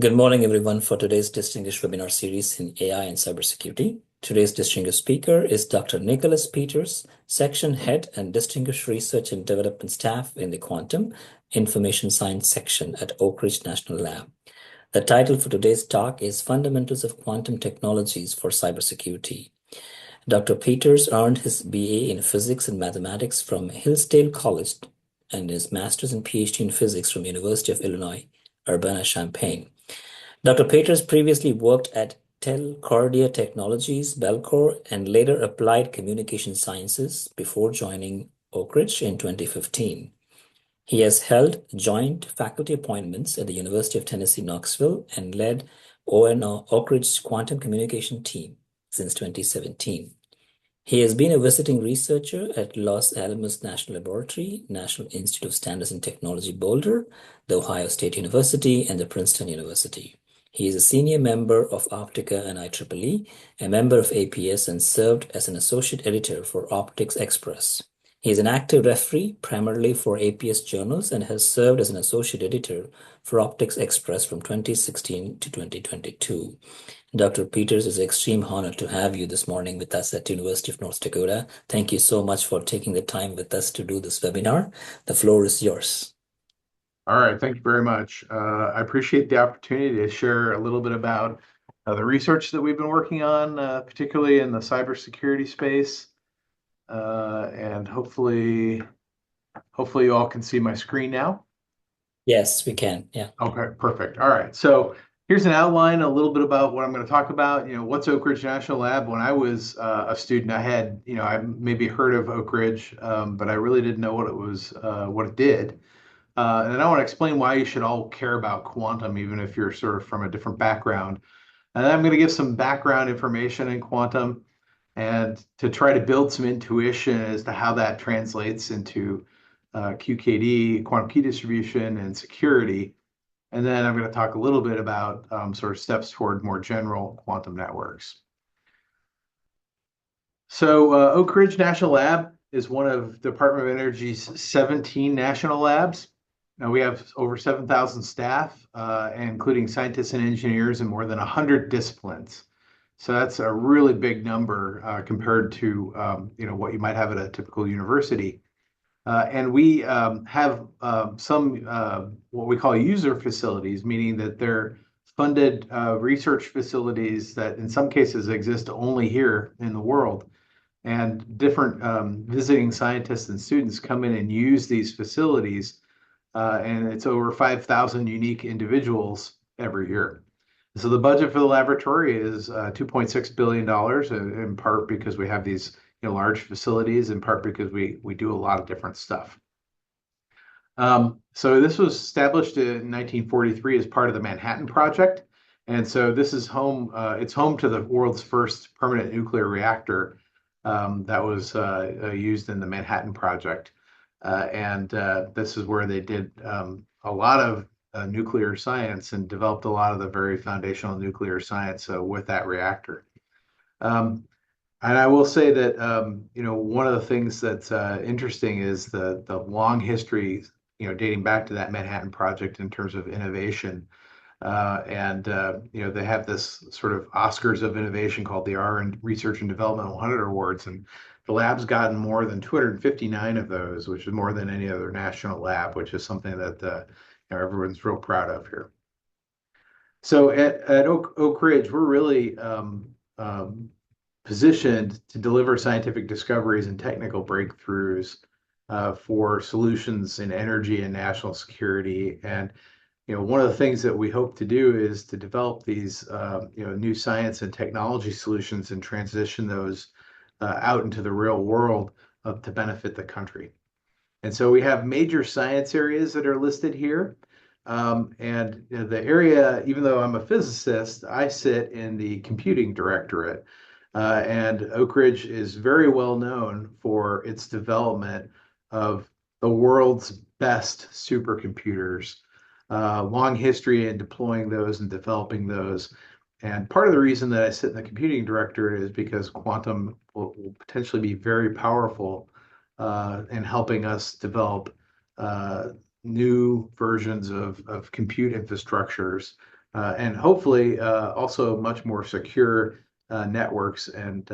Good morning, everyone, for today's distinguished webinar series in AI and cybersecurity. Today's distinguished speaker is Dr. Nicholas Peters, Section Head and Distinguished Research and Development Staff in the Quantum Information Science Section at Oak Ridge National Lab. The title for today's talk is Fundamentals of Quantum Technologies for Cybersecurity. Dr. Peters earned his BA in Physics and Mathematics from Hillsdale College and his Master's and Ph.D. in Physics from University of Illinois Urbana-Champaign. Dr. Peters previously worked at Telcordia Technologies, Bellcore, and later applied communication sciences before joining Oak Ridge in 2015. He has held joint faculty appointments at the University of Tennessee Knoxville and led ORNL Oak Ridge's quantum communication team since 2017. He has been a visiting researcher at Los Alamos National Laboratory, National Institute of Standards and Technology-Boulder, The Ohio State University, and the Princeton University. He is a senior member of Optica and IEEE, a member of APS, and served as an associate editor for Optics Express. He is an active referee primarily for APS journals and has served as an associate editor for Optics Express from 2016 to 2022. Dr. Peters, it's an extreme honor to have you this morning with us at University of North Dakota. Thank you so much for taking the time with us to do this webinar. The floor is yours. All right, thank you very much. I appreciate the opportunity to share a little bit about the research that we've been working on, particularly in the cybersecurity space. And hopefully you all can see my screen now. Yes, we can. Yeah. Okay, perfect. All right, so here's an outline, a little bit about what I'm going to talk about. What's Oak Ridge National Lab? When I was a student, I had, I maybe heard of Oak Ridge, but I really didn't know what it was, what it did. And then I want to explain why you should all care about quantum, even if you're sort of from a different background. And then I'm going to give some background information in quantum and to try to build some intuition as to how that translates into QKD, quantum key distribution, and security. And then I'm going to talk a little bit about sort of steps toward more general quantum networks. So Oak Ridge National Lab is one of Department of Energy's 17 national labs. Now we have over 7,000 staff, including scientists and engineers in more than 100 disciplines. So that's a really big number compared to what you might have at a typical university. And we have some what we call user facilities, meaning that they're funded research facilities that in some cases exist only here in the world. And different visiting scientists and students come in and use these facilities. And it's over 5,000 unique individuals every year. So the budget for the laboratory is $2.6 billion, in part because we have these large facilities, in part because we do a lot of different stuff. So this was established in 1943 as part of the Manhattan Project. And so this is home, it's home to the world's first permanent nuclear reactor that was used in the Manhattan Project. And this is where they did a lot of nuclear science and developed a lot of the very foundational nuclear science with that reactor. And I will say that one of the things that's interesting is the long history, dating back to that Manhattan Project in terms of innovation. And they have this sort of Oscars of innovation called the Research and Development 100 Awards, and the lab's gotten more than 259 of those, which is more than any other national lab, which is something that everyone's real proud of here. So at Oak Ridge, we're really positioned to deliver scientific discoveries and technical breakthroughs for solutions in energy and national security. And one of the things that we hope to do is to develop these new science and technology solutions and transition those out into the real world to benefit the country. And so we have major science areas that are listed here. And the area, even though I'm a physicist, I sit in the computing directorate. And Oak Ridge is very well known for its development of the world's best supercomputers. Long history in deploying those and developing those. And part of the reason that I sit in the computing directorate is because quantum will potentially be very powerful in helping us develop new versions of compute infrastructures and hopefully also much more secure networks and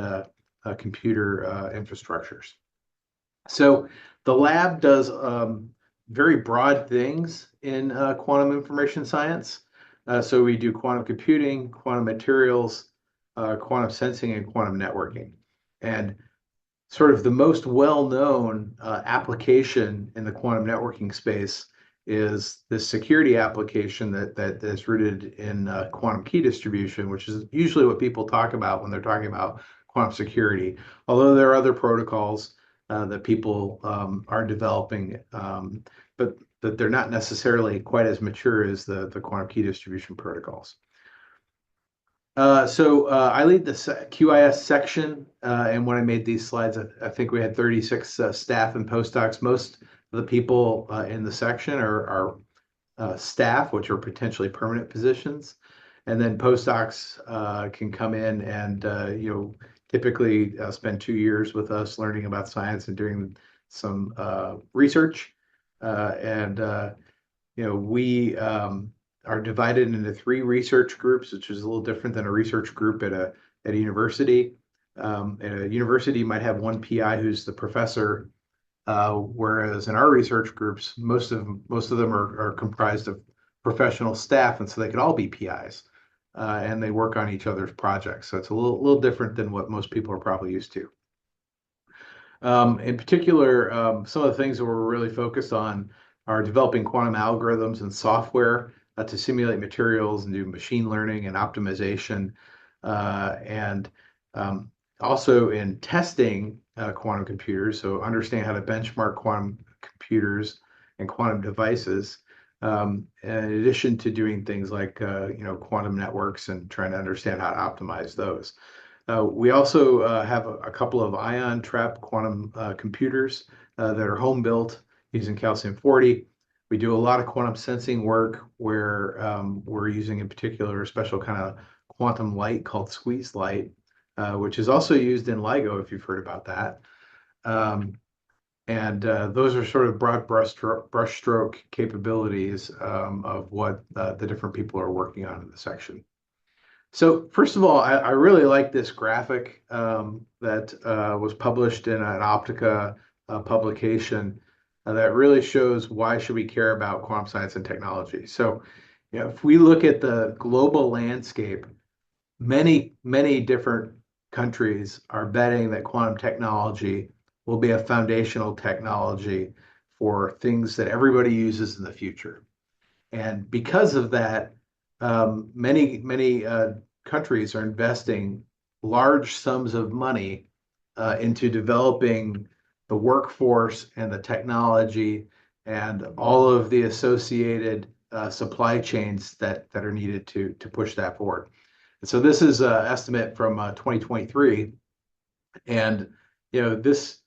computer infrastructures. So the lab does very broad things in quantum information science. So we do quantum computing, quantum materials, quantum sensing, and quantum networking. And sort of the most well-known application in the quantum networking space is this security application that is rooted in quantum key distribution, which is usually what people talk about when they're talking about quantum security. Although there are other protocols that people are developing, but that they're not necessarily quite as mature as the quantum key distribution protocols. I lead the QIS section, and when I made these slides, I think we had 36 staff and postdocs. Most of the people in the section are staff, which are potentially permanent positions, and then postdocs can come in and typically spend 2 years with us learning about science and doing some research, and we are divided into 3 research groups, which is a little different than a research group at a university. At a university, you might have one PI who's the professor, whereas in our research groups, most of them are comprised of professional staff, and so they could all be PIs, and they work on each other's projects. So it's a little different than what most people are probably used to. In particular, some of the things that we're really focused on are developing quantum algorithms and software to simulate materials and do machine learning and optimization, and also in testing quantum computers, so understand how to benchmark quantum computers and quantum devices, in addition to doing things like quantum networks and trying to understand how to optimize those. We also have a couple of ion trap quantum computers that are home built using calcium-40. We do a lot of quantum sensing work where we're using in particular a special kind of quantum light called squeeze light, which is also used in LIGO, if you've heard about that. Those are sort of broad brushstroke capabilities of what the different people are working on in the section. So first of all, I really like this graphic that was published in an Optica publication that really shows why should we care about quantum science and technology. So, if we look at the global landscape, many different countries are betting that quantum technology will be a foundational technology for things that everybody uses in the future. And because of that, many countries are investing large sums of money into developing the workforce and the technology and all of the associated supply chains that are needed to push that forward. And so this is an estimate from 2023, and this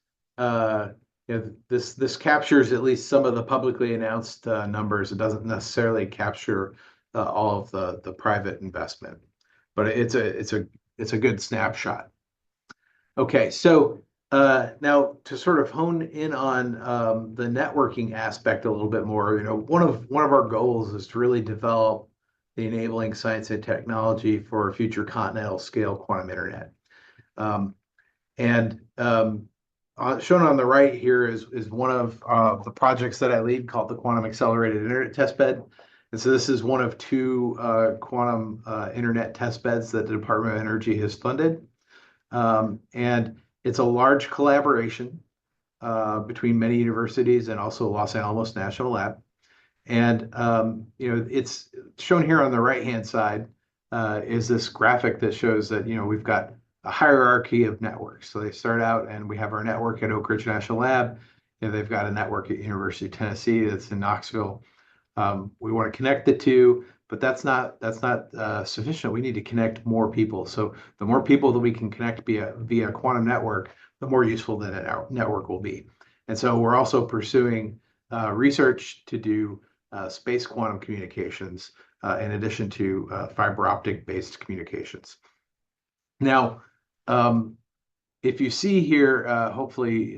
this captures at least some of the publicly announced numbers. It doesn't necessarily capture all of the private investment, but it's a good snapshot. Okay, so now to sort of hone in on the networking aspect a little bit more, one of our goals is to really develop the enabling science and technology for future continental scale quantum internet. Shown on the right here is one of the projects that I lead called the Quantum Accelerated Internet Testbed. And so this is one of 2 quantum internet testbeds that the Department of Energy has funded. And it's a large collaboration between many universities and also Los Alamos National Lab. And it's shown here on the right-hand side is this graphic that shows that we've got a hierarchy of networks. So they start out, and we have our network at Oak Ridge National Lab. They've got a network at University of Tennessee that's in Knoxville. We want to connect the 2, but that's not sufficient. We need to connect more people. So the more people that we can connect via quantum network, the more useful that our network will be. And so we're also pursuing research to do space quantum communications in addition to fiber optic based communications. Now, if you see here, hopefully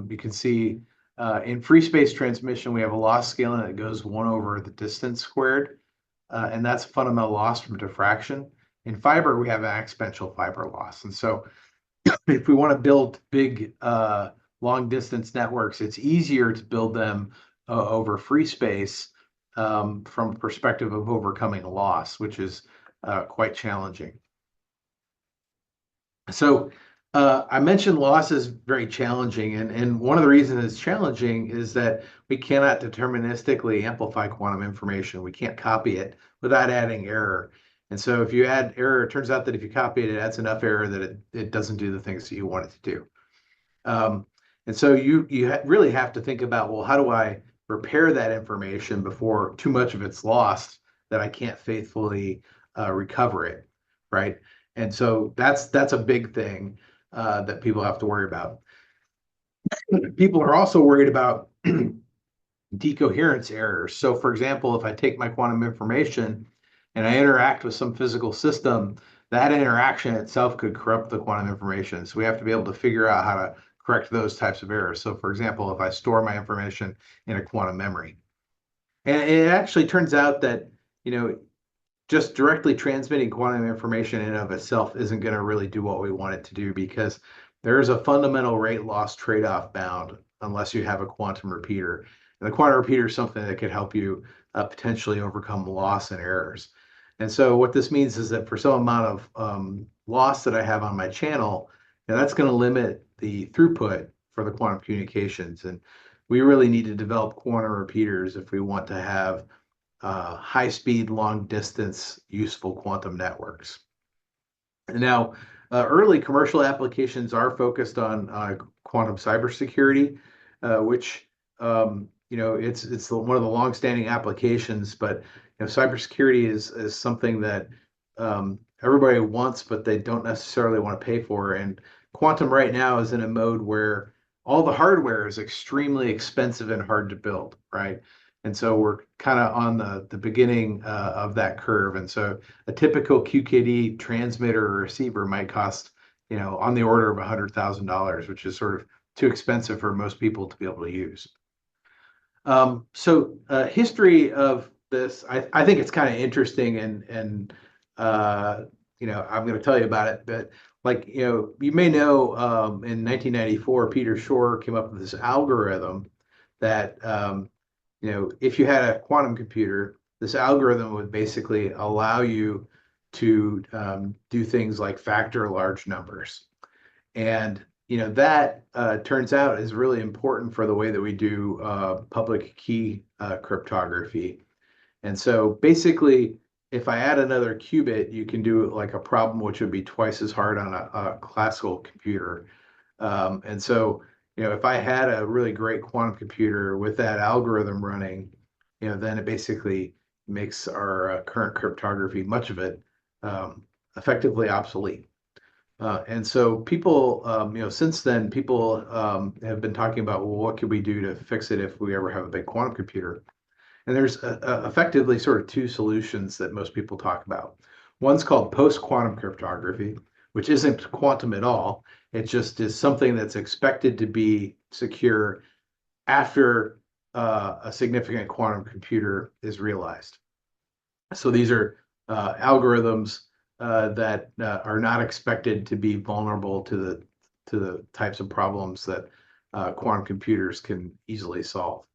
you can see in free space transmission, we have a loss scaling that goes 1 over the distance squared. and that's fundamental loss from diffraction. In fiber, we have an exponential fiber loss. And so if we want to build big long distance networks, it's easier to build them over free space from a perspective of overcoming loss, which is quite challenging. So I mentioned loss is very challenging, and one of the reasons it's challenging is that we cannot deterministically amplify quantum information. We can't copy it without adding error. And so if you add error, it turns out that if you copy it, it adds enough error that it doesn't do the things that you want it to do. And so you really have to think about, well, how do I repair that information before too much of it's lost that I can't faithfully recover it, right? And so that's a big thing that people have to worry about. People are also worried about decoherence errors. So for example, if I take my quantum information and I interact with some physical system, that interaction itself could corrupt the quantum information. So we have to be able to figure out how to correct those types of errors. So for example, if I store my information in a quantum memory. And it actually turns out that, just directly transmitting quantum information in and of itself isn't going to really do what we want it to do, because there's a fundamental rate loss trade-off bound unless you have a quantum repeater. And the quantum repeater is something that could help you potentially overcome loss and errors. And so what this means is that for some amount of loss that I have on my channel, that's going to limit the throughput for the quantum communications. And we really need to develop quantum repeaters if we want to have high-speed, long-distance, useful quantum networks. And now, early commercial applications are focused on quantum cybersecurity, which it's one of the long-standing applications. But cybersecurity is something that everybody wants, but they don't necessarily want to pay for. And quantum right now is in a mode where all the hardware is extremely expensive and hard to build, right? And so we're kind of on the beginning of that curve. And so a typical QKD transmitter or receiver might cost, on the order of $100,000, which is sort of too expensive for most people to be able to use. So history of this, I think it's kind of interesting, and I'm going to tell you about it. But you may know, in 1994, Peter Shor came up with this algorithm that if you had a quantum computer, this algorithm would basically allow you to do things like factor large numbers. And that turns out is really important for the way that we do public key cryptography. And so basically, if I add another qubit, you can do like a problem which would be twice as hard on a classical computer. And so if I had a really great quantum computer with that algorithm running, then it basically makes our current cryptography, much of it, effectively obsolete. And so people, since then, people have been talking about, well, what could we do to fix it if we ever have a big quantum computer? And there's effectively sort of two solutions that most people talk about. One's called post-quantum cryptography, which isn't quantum at all. It just is something that's expected to be secure after a significant quantum computer is realized. So these are algorithms that are not expected to be vulnerable to the types of problems that quantum computers can easily solve.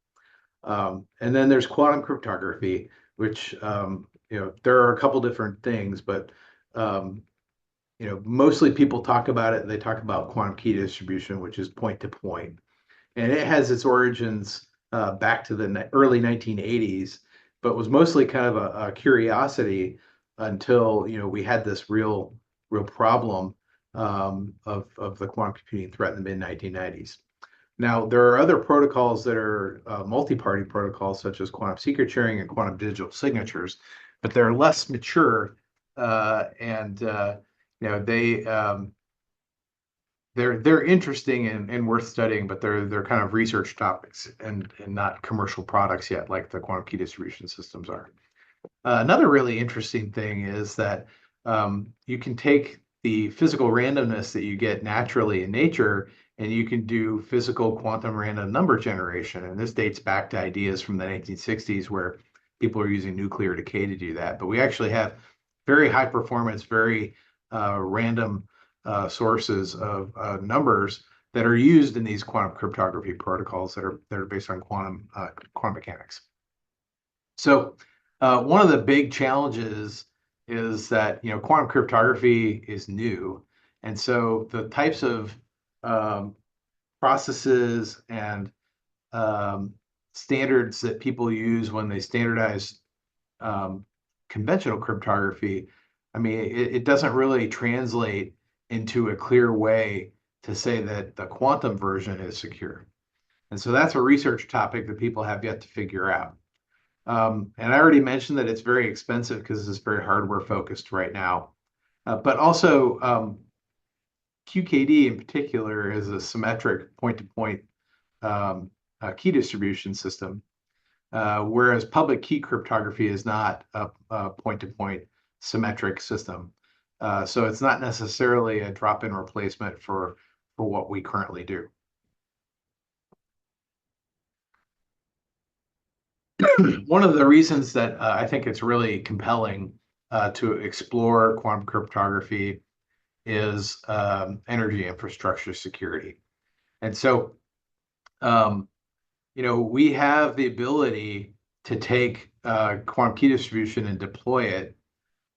And then there's quantum cryptography, which there are a couple different things, but mostly people talk about it. They talk about quantum key distribution, which is point to point, and it has its origins back to the early 1980s, but was mostly kind of a curiosity until we had this real problem of the quantum computing threat in the mid 1990s. Now, there are other protocols that are multi-party protocols, such as quantum secret sharing and quantum digital signatures, but they're less mature, and they're interesting and worth studying, but they're kind of research topics and not commercial products yet, like the quantum key distribution systems are. Another really interesting thing is that you can take the physical randomness that you get naturally in nature, and you can do physical quantum random number generation. And this dates back to ideas from the 1960s where people are using nuclear decay to do that. But we actually have very high performance, very random sources of numbers that are used in these quantum cryptography protocols that are based on quantum mechanics. So one of the big challenges is that quantum cryptography is new, and so the types of processes and standards that people use when they standardize conventional cryptography, I mean, it doesn't really translate into a clear way to say that the quantum version is secure. And so that's a research topic that people have yet to figure out. And I already mentioned that it's very expensive because it's very hardware focused right now. But also, QKD in particular is a symmetric point-to-point key distribution system, whereas public key cryptography is not a point-to-point symmetric system. So it's not necessarily a drop-in replacement for what we currently do. One of the reasons that I think it's really compelling to explore quantum cryptography is energy infrastructure security. And so, we have the ability to take quantum key distribution and deploy it.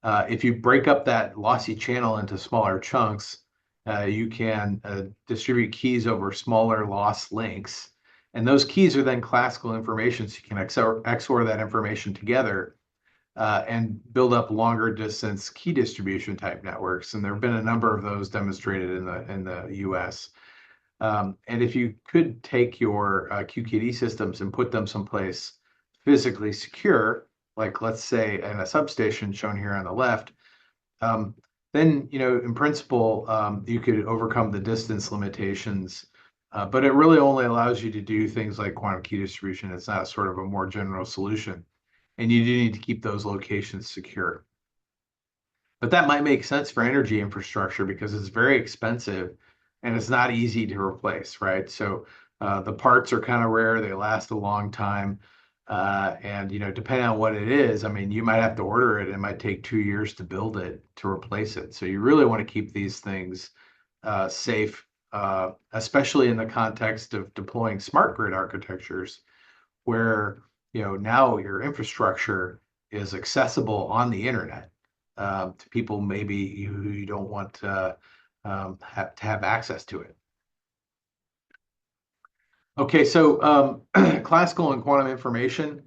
If you break up that lossy channel into smaller chunks, you can distribute keys over smaller loss links. And those keys are then classical information, so you can XOR that information together and build up longer distance key distribution type networks. And there have been a number of those demonstrated in the US. And if you could take your QKD systems and put them someplace physically secure, like let's say in a substation shown here on the left, then in principle you could overcome the distance limitations. But it really only allows you to do things like quantum key distribution. It's not sort of a more general solution. And you do need to keep those locations secure. But that might make sense for energy infrastructure because it's very expensive and it's not easy to replace, right? So the parts are kind of rare, they last a long time. And depending on what it is, I mean, you might have to order it. It might take 2 years to build it to replace it. So you really want to keep these things safe, especially in the context of deploying smart grid architectures, where now your infrastructure is accessible on the internet to people maybe you don't want to have access to it. Okay, so classical and quantum information.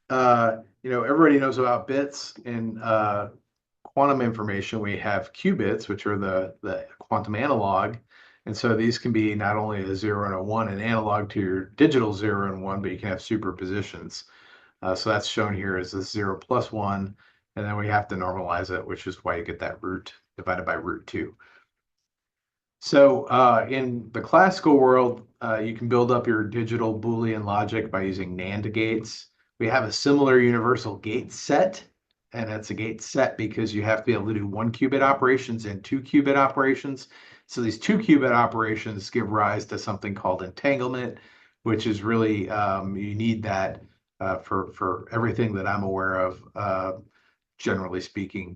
Everybody knows about bits. In quantum information, we have qubits, which are the quantum analog. And so these can be not only a 0 and a 1, an analog to your digital 0 and 1, but you can have superpositions. So that's shown here as a 0 plus 1, and then we have to normalize it, which is why you get that root divided by root 2. So in the classical world, you can build up your digital Boolean logic by using NAND gates. We have a similar universal gate set, and it's a gate set because you have to be able to do 1-qubit operations and 2-qubit operations. So these 2-qubit operations give rise to something called entanglement, which is really, you need that for everything that I'm aware of, generally speaking.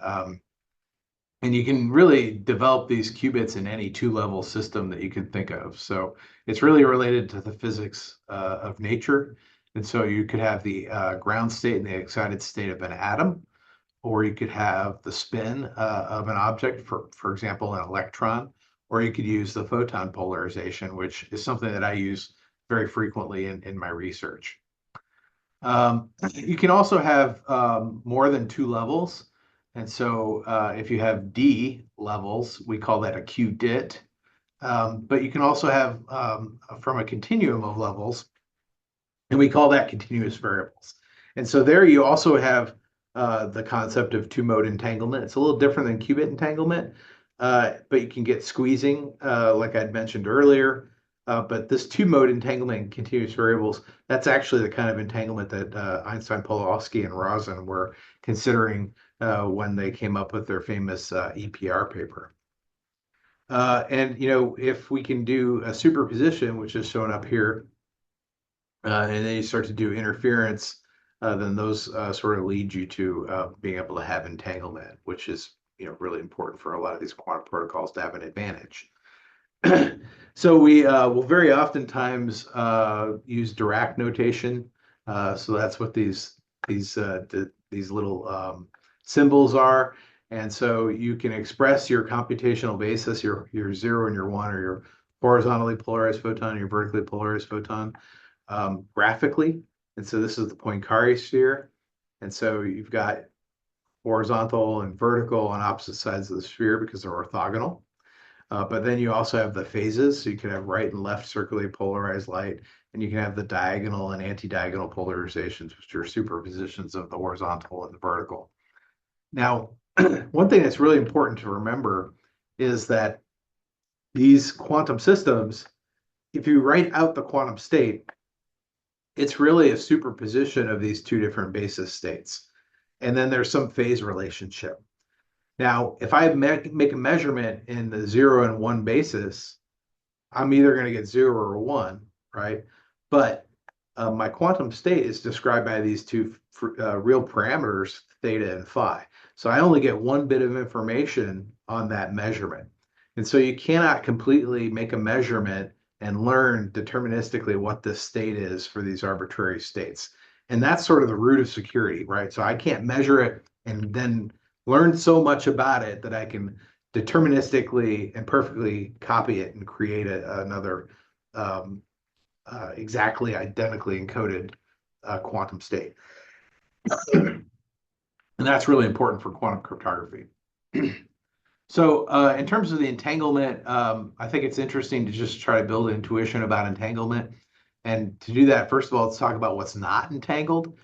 And you can really develop these qubits in any 2-level system that you can think of. So it's really related to the physics of nature. And so you could have the ground state and the excited state of an atom, or you could have the spin of an object, for example, an electron, or you could use the photon polarization, which is something that I use very frequently in my research. You can also have more than 2 levels. And so if you have D levels, we call that a qubit. But you can also have from a continuum of levels, and we call that continuous variables. And so there you also have the concept of 2-mode entanglement. It's a little different than qubit entanglement, but you can get squeezing, like I'd mentioned earlier. But this 2-mode entanglement in continuous variables, that's actually the kind of entanglement that Einstein, Pawlowski, and Rosen were considering when they came up with their famous EPR paper. And if we can do a superposition, which is shown up here, and then you start to do interference, then those sort of lead you to being able to have entanglement, which is really important for a lot of these quantum protocols to have an advantage. So we will very oftentimes use Dirac notation. So that's what these little symbols are. And so you can express your computational basis, your 0 and your 1, or your horizontally polarized photon, your vertically polarized photon, graphically. And so this is the Poincare sphere. And so you've got horizontal and vertical on opposite sides of the sphere because they're orthogonal. But then you also have the phases. So you can have right and left circularly polarized light, and you can have the diagonal and anti-diagonal polarizations, which are superpositions of the horizontal and the vertical. Now, one thing that's really important to remember is that these quantum systems, if you write out the quantum state, it's really a superposition of these two different basis states. And then there's some phase relationship. Now, if I make a measurement in the 0 and 1 basis, I'm either going to get 0 or 1, right? But my quantum state is described by these two real parameters, theta and phi. So I only get one bit of information on that measurement. And so you cannot completely make a measurement and learn deterministically what this state is for these arbitrary states. And that's sort of the root of security, right? So I can't measure it and then learn so much about it that I can deterministically and perfectly copy it and create another exactly identically encoded quantum state. And that's really important for quantum cryptography. So in terms of the entanglement, I think it's interesting to just try to build intuition about entanglement. And to do that, first of all, let's talk about what's not entangled.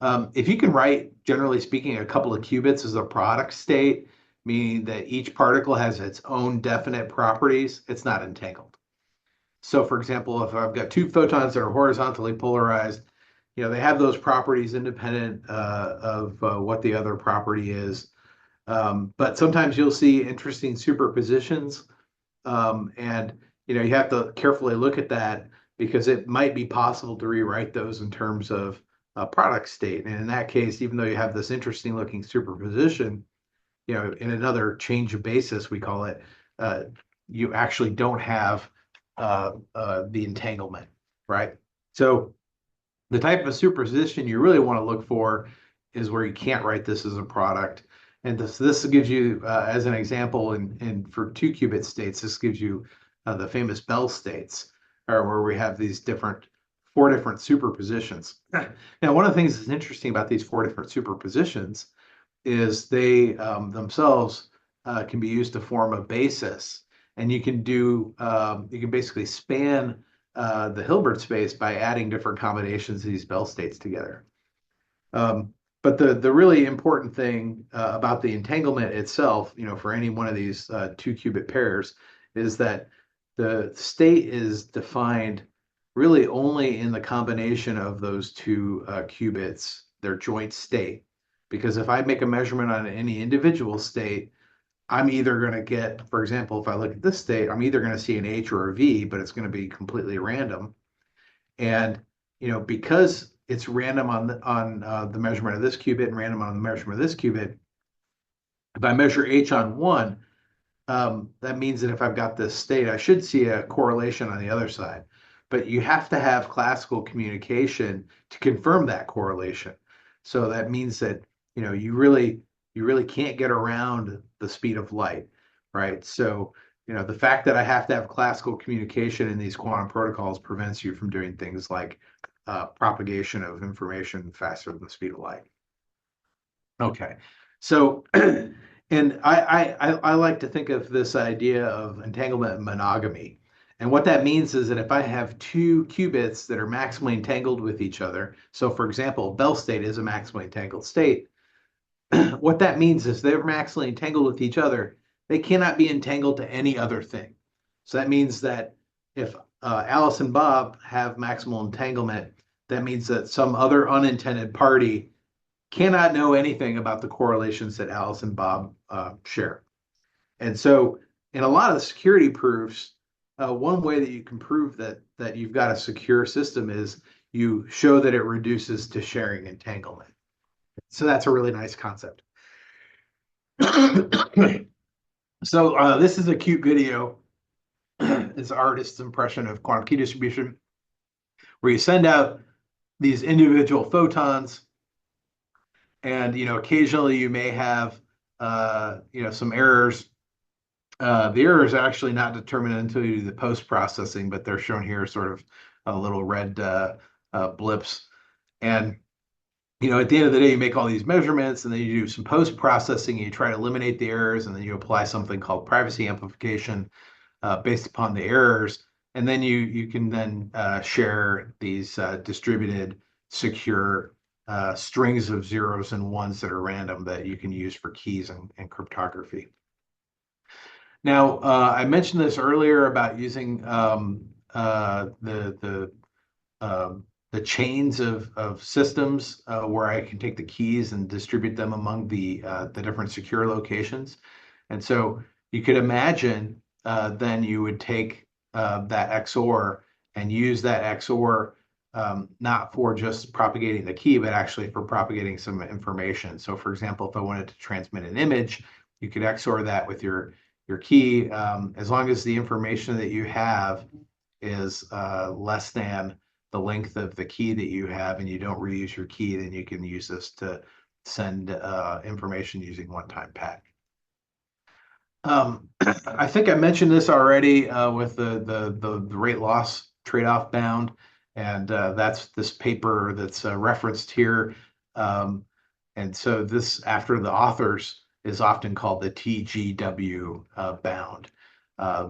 If you can write, generally speaking, a couple of qubits as a product state, meaning that each particle has its own definite properties, it's not entangled. So for example, if I've got two photons that are horizontally polarized, they have those properties independent of what the other property is. But sometimes you'll see interesting superpositions, and you have to carefully look at that because it might be possible to rewrite those in terms of a product state. And in that case, even though you have this interesting looking superposition, in another change of basis, we call it, you actually don't have the entanglement, right? So the type of superposition you really want to look for is where you can't write this as a product. And this gives you, as an example, and for 2 qubit states, this gives you the famous Bell states, where we have these 4 different superpositions. Now, one of the things that's interesting about these 4 different superpositions is they themselves can be used to form a basis, and you can basically span the Hilbert space by adding different combinations of these Bell states together. But the really important thing about the entanglement itself, for any one of these 2 qubit pairs, is that the state is defined really only in the combination of those 2 qubits, their joint state. Because if I make a measurement on any individual state, I'm either going to get, for example, if I look at this state, I'm either going to see an H or a V, but it's going to be completely random. And because it's random on the measurement of this qubit and random on the measurement of this qubit, if I measure H on one, that means that if I've got this state, I should see a correlation on the other side. But you have to have classical communication to confirm that correlation. So that means that you really can't get around the speed of light, right? So the fact that I have to have classical communication in these quantum protocols prevents you from doing things like propagation of information faster than the speed of light. Okay, so and I like to think of this idea of entanglement monogamy. And what that means is that if I have 2 qubits that are maximally entangled with each other, so for example, Bell state is a maximally entangled state, what that means is they're maximally entangled with each other. They cannot be entangled to any other thing. So that means that if Alice and Bob have maximal entanglement, that means that some other unintended party cannot know anything about the correlations that Alice and Bob share. And so in a lot of the security proofs, one way that you can prove that you've got a secure system is you show that it reduces to sharing entanglement. So that's a really nice concept. So this is a cute video. It's an artist's impression of quantum key distribution, where you send out these individual photons, and occasionally you may have some errors. The errors are actually not determined until you do the post-processing, but they're shown here sort of little red blips. And at the end of the day, you make all these measurements, and then you do some post-processing, and you try to eliminate the errors, and then you apply something called privacy amplification based upon the errors. And then you can then share these distributed, secure strings of zeros and ones that are random that you can use for keys and cryptography. Now, I mentioned this earlier about using the chains of systems where I can take the keys and distribute them among the different secure locations. And so you could imagine then you would take that XOR and use that XOR not for just propagating the key, but actually for propagating some information. So for example, if I wanted to transmit an image, you could XOR that with your key, as long as the information that you have is less than the length of the key that you have, and you don't reuse your key, then you can use this to send information using one-time PAC. I think I mentioned this already with the rate loss trade-off bound, and that's this paper that's referenced here. And so this, after the authors, is often called the TGW bound,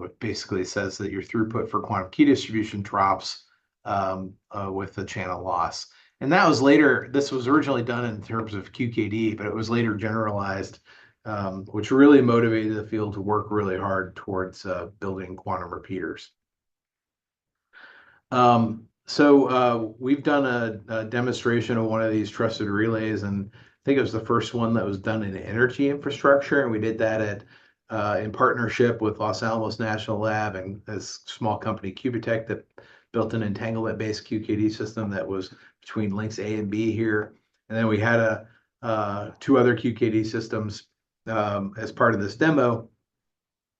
which basically says that your throughput for quantum key distribution drops with the channel loss. And that was later, this was originally done in terms of QKD, but it was later generalized, which really motivated the field to work really hard towards building quantum repeaters. So we've done a demonstration of one of these trusted relays, and I think it was the first one that was done in energy infrastructure, and we did that in partnership with Los Alamos National Lab and this small company Qubitekk that built an entanglement-based QKD system that was between links A and B here. And then we had two other QKD systems as part of this demo,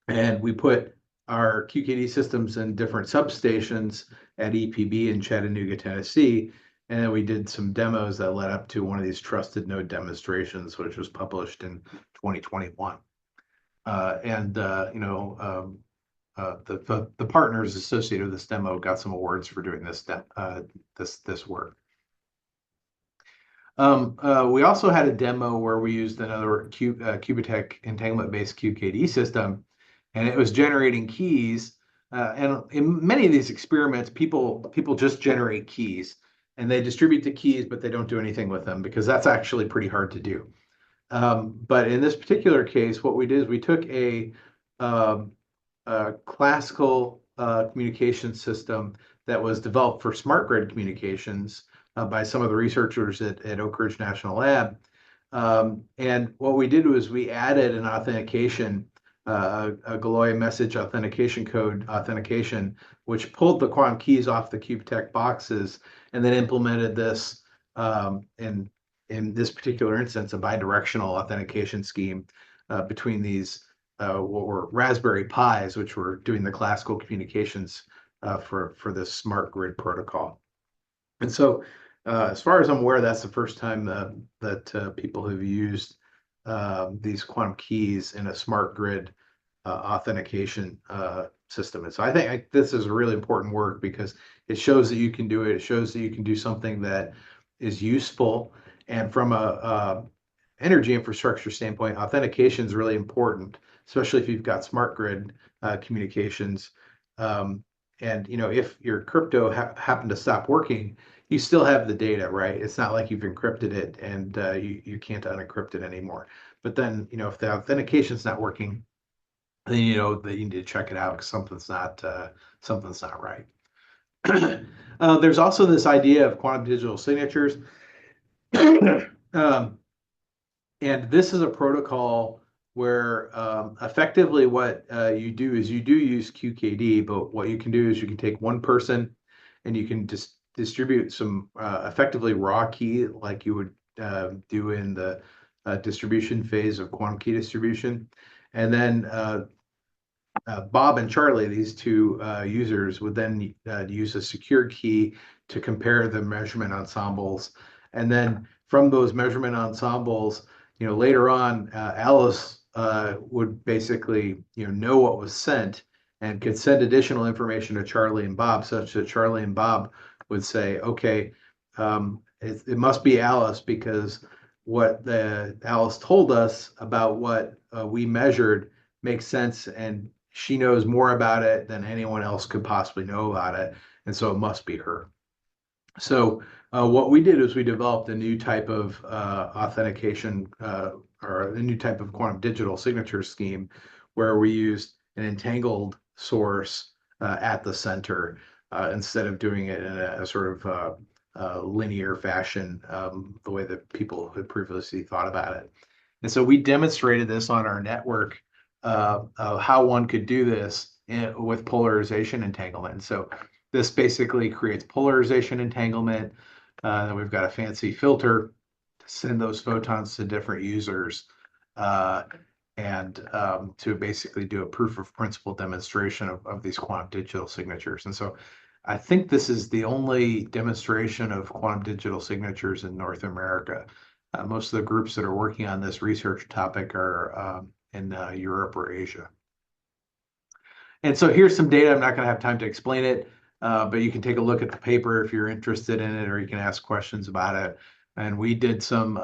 and we put our QKD systems in different substations at EPB in Chattanooga, Tennessee. And then we did some demos that led up to one of these trusted node demonstrations, which was published in 2021. The partners associated with this demo got some awards for doing this work. We also had a demo where we used another Qubitekk entanglement-based QKD system, and it was generating keys. And in many of these experiments, people just generate keys, and they distribute the keys, but they don't do anything with them, because that's actually pretty hard to do. But in this particular case, what we did is we took a classical communication system that was developed for smart grid communications by some of the researchers at Oak Ridge National Lab. And what we did was we added an authentication, a Galois message authentication code authentication, which pulled the quantum keys off the Qubitekk boxes, and then implemented this in this particular instance, a bidirectional authentication scheme between these what were Raspberry Pis, which were doing the classical communications for this smart grid protocol. And so, as far as I'm aware, that's the first time that people have used these quantum keys in a smart grid authentication system. And so I think this is really important work, because it shows that you can do it. It shows that you can do something that is useful. And from a energy infrastructure standpoint, authentication is really important, especially if you've got smart grid communications. And if your crypto happened to stop working, you still have the data, right? It's not like you've encrypted it and you can't unencrypt it anymore. But then, if the authentication is not working, then you know that you need to check it out, because something's not right. There's also this idea of quantum digital signatures. And this is a protocol where effectively what you do is you do use QKD, but what you can do is you can take one person and you can just distribute some effectively raw key like you would do in the distribution phase of quantum key distribution. And then Bob and Charlie, these two users, would then use a secure key to compare the measurement ensembles. And then from those measurement ensembles, later on, Alice would basically, know what was sent and could send additional information to Charlie and Bob, such that Charlie and Bob would say, okay, it must be Alice because what Alice told us about what we measured makes sense, and she knows more about it than anyone else could possibly know about it, and so it must be her. So what we did is we developed a new type of authentication or a new type of quantum digital signature scheme where we used an entangled source at the center instead of doing it in a sort of linear fashion, the way that people had previously thought about it. And so we demonstrated this on our network how one could do this with polarization entanglement. And so this basically creates polarization entanglement. Then we've got a fancy filter to send those photons to different users and to basically do a proof of principle demonstration of these quantum digital signatures. And so I think this is the only demonstration of quantum digital signatures in North America. Most of the groups that are working on this research topic are in Europe or Asia. And so here's some data. I'm not going to have time to explain it, but you can take a look at the paper if you're interested in it, or you can ask questions about it. And we did some,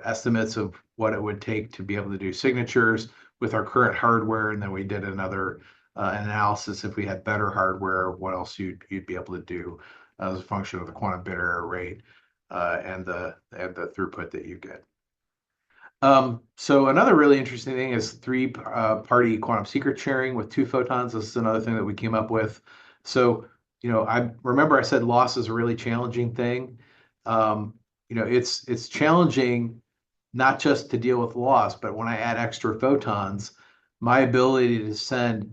estimates of what it would take to be able to do signatures with our current hardware, and then we did another analysis if we had better hardware, what else you'd be able to do as a function of the quantum bit error rate and the throughput that you get. So another really interesting thing is three-party quantum secret sharing with 2 photons. This is another thing that we came up with. So, I remember I said loss is a really challenging thing. It's challenging not just to deal with loss, but when I add extra photons, my ability to send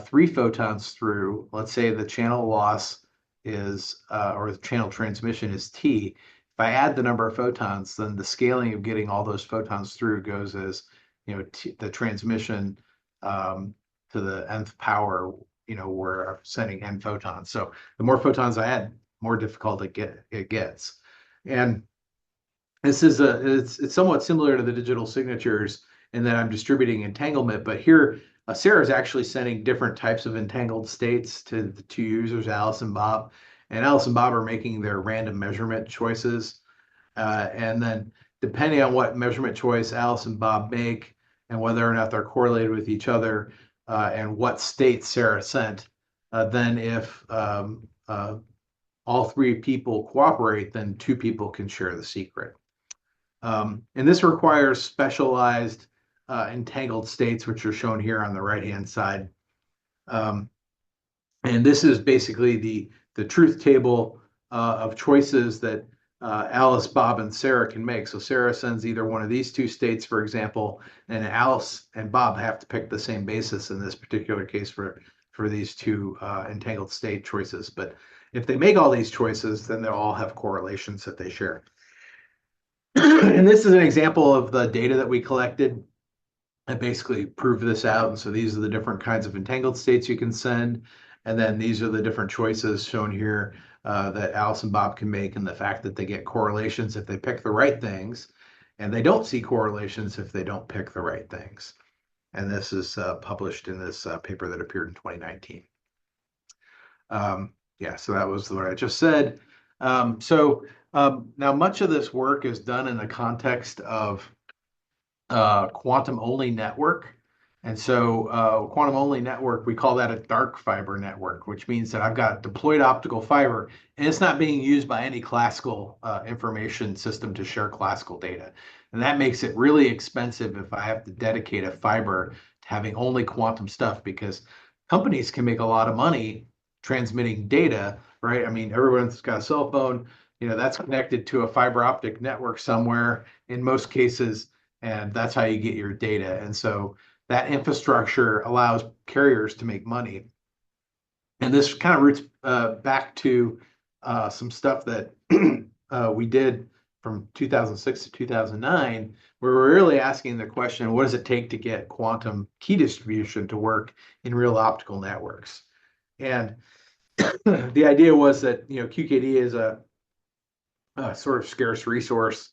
3 photons through, let's say the channel loss is, or the channel transmission is T. If I add the number of photons, then the scaling of getting all those photons through goes as, the transmission to the nth power, we're sending n photons. So the more photons I add, more difficult it gets. And this is it's somewhat similar to the digital signatures in that I'm distributing entanglement, but here Sarah is actually sending different types of entangled states to the 2 users, Alice and Bob. And Alice and Bob are making their random measurement choices. And then depending on what measurement choice Alice and Bob make and whether or not they're correlated with each other and what state Sarah sent, then if all 3 people cooperate, then 2 people can share the secret. And this requires specialized entangled states, which are shown here on the right-hand side. And this is basically the truth table of choices that Alice, Bob, and Sarah can make. So Sarah sends either one of these 2 states, for example, and Alice and Bob have to pick the same basis in this particular case for these 2 entangled state choices. But if they make all these choices, then they'll all have correlations that they share. And this is an example of the data that we collected. I basically proved this out. And so these are the different kinds of entangled states you can send. And then these are the different choices shown here that Alice and Bob can make, and the fact that they get correlations if they pick the right things, and they don't see correlations if they don't pick the right things. And this is published in this paper that appeared in 2019. So that was what I just said. Now much of this work is done in the context of quantum-only network. And so quantum-only network, we call that a dark fiber network, which means that I've got deployed optical fiber, and it's not being used by any classical information system to share classical data. And that makes it really expensive if I have to dedicate a fiber to having only quantum stuff, because companies can make a lot of money transmitting data, right? I mean, everyone's got a cell phone, that's connected to a fiber optic network somewhere in most cases, and that's how you get your data. And so that infrastructure allows carriers to make money. And this kind of roots back to some stuff that we did from 2006 to 2009, where we're really asking the question, what does it take to get quantum key distribution to work in real optical networks? And the idea was that, QKD is a sort of scarce resource,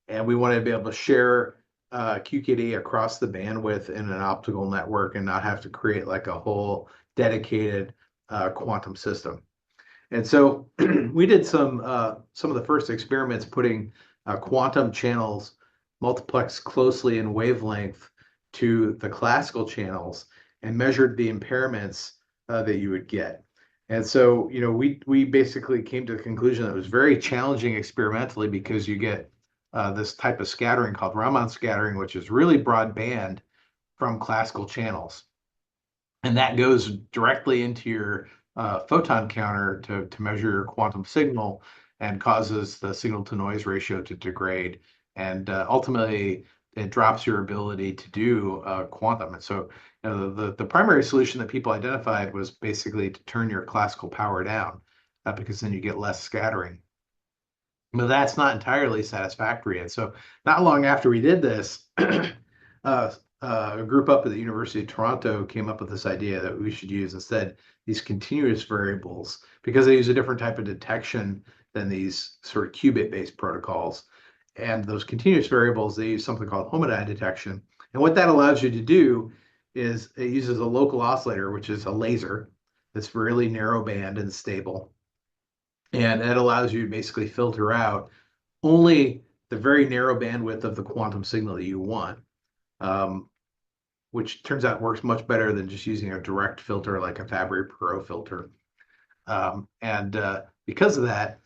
and we wanted to be able to share QKD across the bandwidth in an optical network and not have to create like a whole dedicated quantum system. And so we did some of the first experiments putting quantum channels multiplexed closely in wavelength to the classical channels and measured the impairments that you would get. And so, we basically came to the conclusion that it was very challenging experimentally because you get this type of scattering called Raman scattering, which is really broadband from classical channels. And that goes directly into your photon counter to measure your quantum signal and causes the signal to noise ratio to degrade. And ultimately, it drops your ability to do quantum. And so, the primary solution that people identified was basically to turn your classical power down because then you get less scattering. But that's not entirely satisfactory. And so, not long after we did this, a group up at the University of Toronto came up with this idea that we should use instead these continuous variables because they use a different type of detection than these sort of qubit-based protocols. And those continuous variables, they use something called homodide detection. And what that allows you to do is it uses a local oscillator, which is a laser that's really narrow band and stable. And that allows you to basically filter out only the very narrow bandwidth of the quantum signal that you want, which turns out works much better than just using a direct filter like a Fabry-Perot filter. Because of that,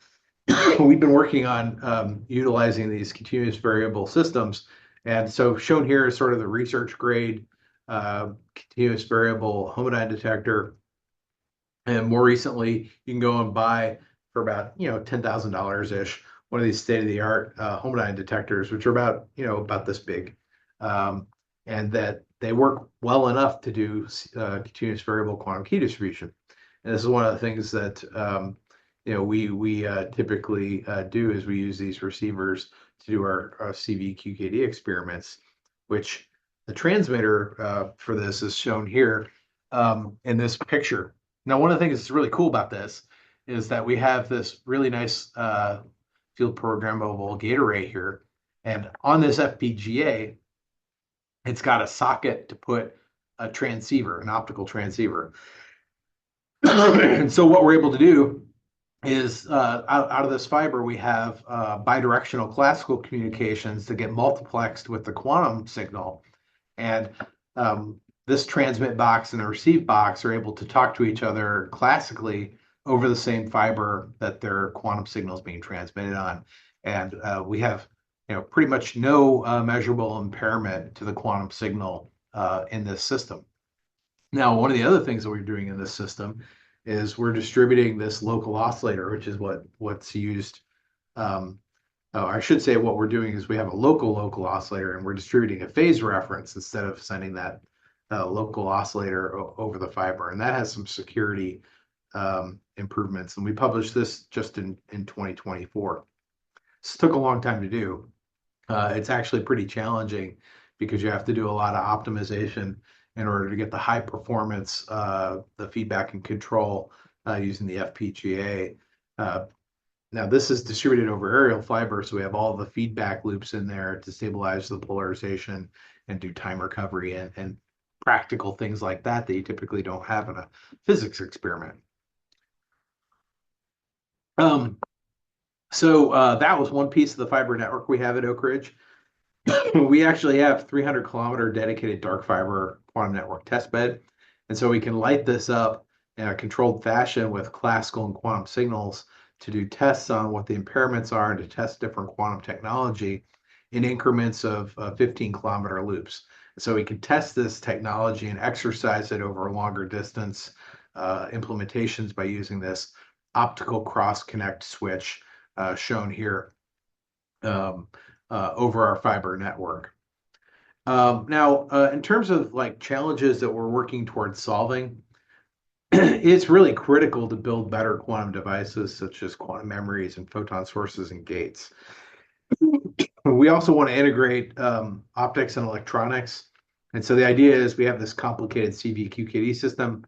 we've been working on utilizing these continuous variable systems. And so shown here is sort of the research grade continuous variable homodide detector. And more recently, you can go and buy for about, $10,000-ish, one of these state-of-the-art homodide detectors, which are about this big. And that they work well enough to do continuous variable quantum key distribution. And this is one of the things that we typically do is we use these receivers to do our CV-QKD experiments, which the transmitter for this is shown here in this picture. Now, one of the things that's really cool about this is that we have this really nice field programmable gate array here. And on this FPGA, it's got a socket to put a transceiver, an optical transceiver. And so what we're able to do is out of this fiber, we have bidirectional classical communications that get multiplexed with the quantum signal. And this transmit box and the receive box are able to talk to each other classically over the same fiber that their quantum signal is being transmitted on. And we have pretty much no measurable impairment to the quantum signal in this system. Now, one of the other things that we're doing in this system is we're distributing this local oscillator, which is what's used. I should say what we're doing is we have a local oscillator, and we're distributing a phase reference instead of sending that local oscillator over the fiber. And that has some security improvements. And we published this just in 2024. This took a long time to do. It's actually pretty challenging because you have to do a lot of optimization in order to get the high performance, the feedback and control using the FPGA. Now, this is distributed over aerial fiber, so we have all the feedback loops in there to stabilize the polarization and do time recovery and practical things like that you typically don't have in a physics experiment. So that was one piece of the fiber network we have at Oak Ridge. We actually have 300-kilometer dedicated dark fiber quantum network testbed. And so we can light this up in a controlled fashion with classical and quantum signals to do tests on what the impairments are and to test different quantum technology in increments of 15-kilometer loops. So we can test this technology and exercise it over a longer distance implementations by using this optical cross-connect switch shown here over our fiber network. Now, in terms of like challenges that we're working towards solving, it's really critical to build better quantum devices such as quantum memories and photon sources and gates. We also want to integrate optics and electronics. And so the idea is we have this complicated CV-QKD system.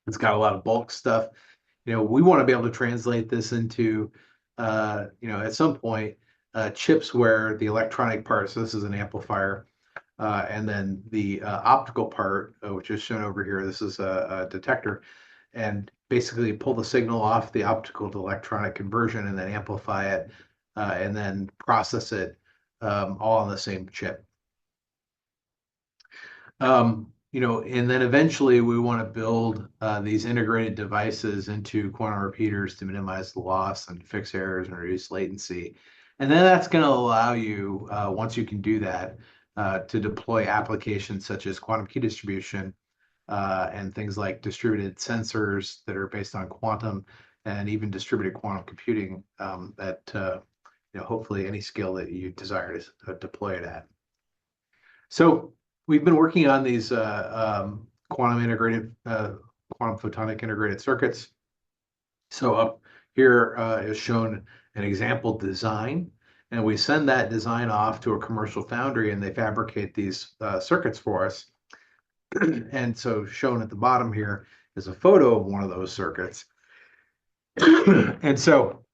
It's got a lot of bulk stuff. We want to be able to translate this into, at some point, chips where the electronic part, so this is an amplifier, and then the optical part, which is shown over here, this is a detector, and basically pull the signal off the optical to electronic conversion and then amplify it and then process it all on the same chip. And then eventually we want to build these integrated devices into quantum repeaters to minimize the loss and fix errors and reduce latency. And then that's going to allow you, once you can do that, to deploy applications such as quantum key distribution and things like distributed sensors that are based on quantum and even distributed quantum computing at hopefully any scale that you desire to deploy it at. So we've been working on these quantum photonic integrated circuits. So up here is shown an example design, and we send that design off to a commercial foundry, and they fabricate these circuits for us. And so shown at the bottom here is a photo of one of those circuits. And so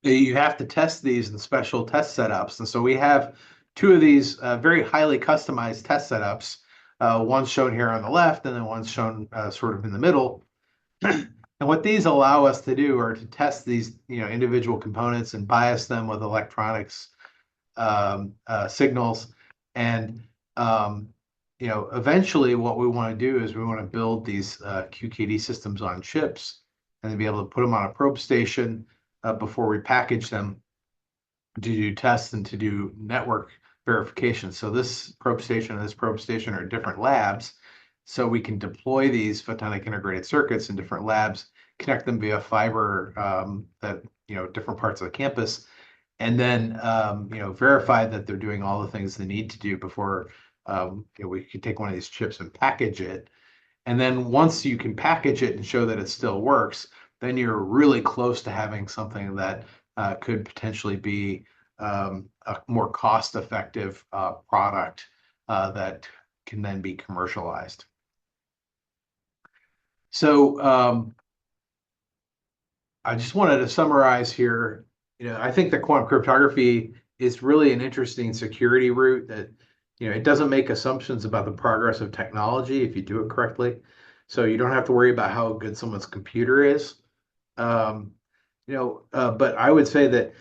you have to test these in special test setups. And so we have two of these very highly customized test setups. One's shown here on the left, and then one's shown sort of in the middle. And what these allow us to do are to test these individual components and bias them with electronics signals. And eventually what we want to do is we want to build these QKD systems on chips and then be able to put them on a probe station before we package them to do tests and to do network verification. So this probe station and this probe station are different labs. So we can deploy these photonic integrated circuits in different labs, connect them via fiber at different parts of the campus, and then verify that they're doing all the things they need to do before we could take one of these chips and package it. And then once you can package it and show that it still works, then you're really close to having something that could potentially be a more cost-effective product that can then be commercialized. So I just wanted to summarize here. I think that quantum cryptography is really an interesting security route that it doesn't make assumptions about the progress of technology if you do it correctly. So you don't have to worry about how good someone's computer is. But I would say that